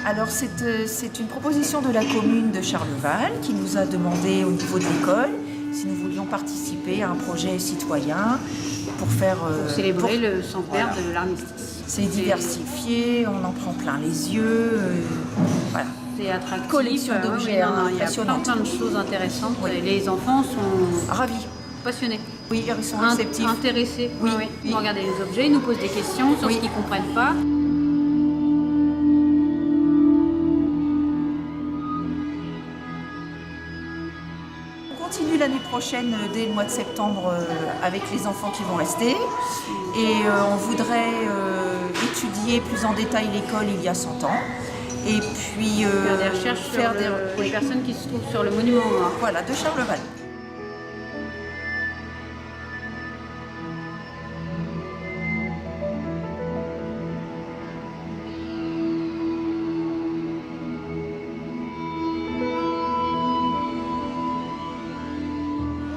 Alors c'est une proposition de la commune de Charleval qui nous a demandé au niveau de l'école si nous voulions participer à un projet citoyen pour faire... Pour célébrer le centenaire de l'armistice. C'est diversifié, on en prend plein les yeux. Voilà. C'est attractif. Collection d'objets impressionnante. Il y a plein de choses intéressantes. Oui. Et les enfants sont Ravis. passionnés. Oui, ils sont réceptifs. Intéressés. Oui, Oui. oui. Ils regardent les objets, ils nous posent des questions sur ce qu'ils ne comprennent pas. On continue l'année prochaine, dès le mois de septembre, avec les enfants qui vont rester. Et on voudrait étudier plus en détail l'école il y a 100 ans. Et puis Faire des recherches sur les personnes qui se trouvent sur le monument noir. Voilà, de Charleval.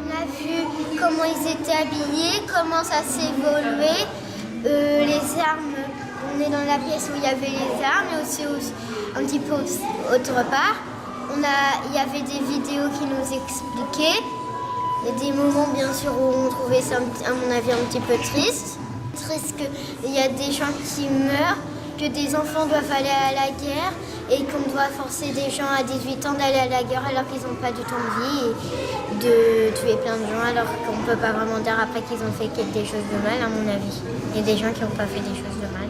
On a vu comment ils étaient habillés, comment ça s'est évolué, les armes. On est dans la pièce où il y avait les armes et aussi un petit peu autre part. Il y avait des vidéos qui nous expliquaient. Il y a des moments bien sûr où on trouvait ça à mon avis un petit peu triste. Triste qu'il y a des gens qui meurent, que des enfants doivent aller à la guerre et qu'on doit forcer des gens à 18 ans d'aller à la guerre alors qu'ils n'ont pas du temps de vie et de tuer plein de gens alors qu'on ne peut pas vraiment dire après qu'ils ont fait des choses de mal à mon avis. Il y a des gens qui n'ont pas fait des choses de mal.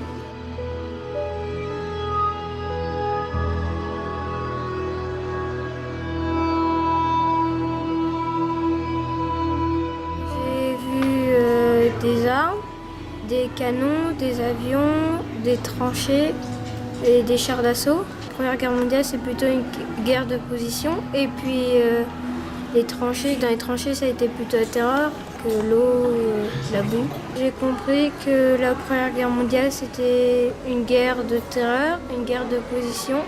J'ai vu des armes, des canons, des avions, des tranchées et des chars d'assaut. La Première Guerre mondiale, c'est plutôt une guerre de position. Et puis les tranchées, dans les tranchées, ça a été plutôt la terreur que l'eau, la boue. J'ai compris que la Première Guerre mondiale, c'était une guerre de terreur, une guerre de position.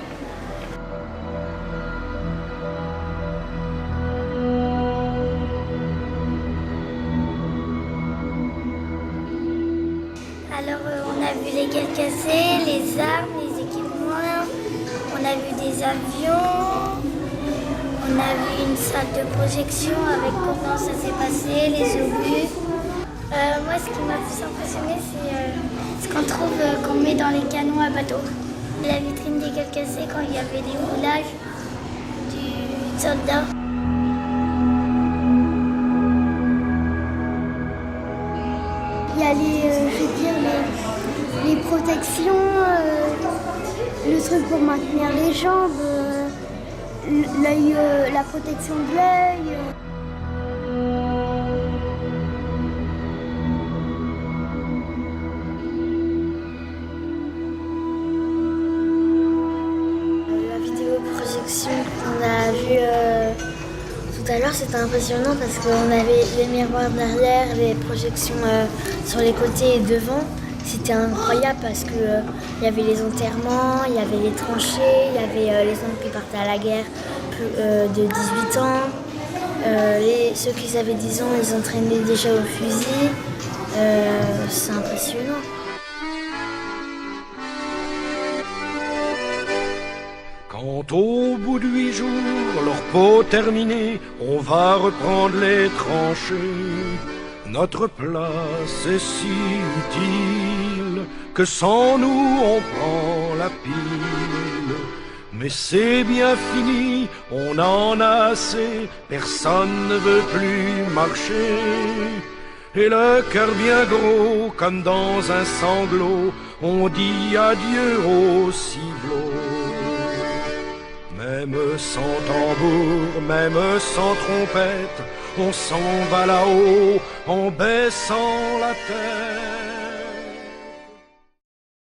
Alors on a vu les guerres cassées, les armes, les équipements, on a vu des avions, on a vu une salle de projection avec comment ça s'est passé, les obus. Moi ce qui m'a plus impressionné c'est ce qu'on trouve qu'on met dans les canons à bateau. La vitrine des guerres cassées quand il y avait les roulages du soldat. Il y a les protections, le truc pour maintenir les jambes, la protection de l'œil. La vidéoprojection qu'on a vue tout à l'heure, c'était impressionnant parce qu'on avait les miroirs derrière, les projections sur les côtés et devant. C'était incroyable parce que il y avait les enterrements, il y avait les tranchées, il y avait les hommes qui partaient à la guerre de 18 ans. Ceux qui avaient 10 ans, ils entraînaient déjà au fusil. C'est impressionnant. Quand au bout de 8 jours, leur peau terminée, on va reprendre les tranchées. Notre place est si utile que sans nous on prend la pile. Mais c'est bien fini, on en a assez, personne ne veut plus marcher. Et le cœur bien gros, comme dans un sanglot, on dit adieu au ciblot. Même sans tambour, même sans trompette, on s'en va là-haut en baissant la tête.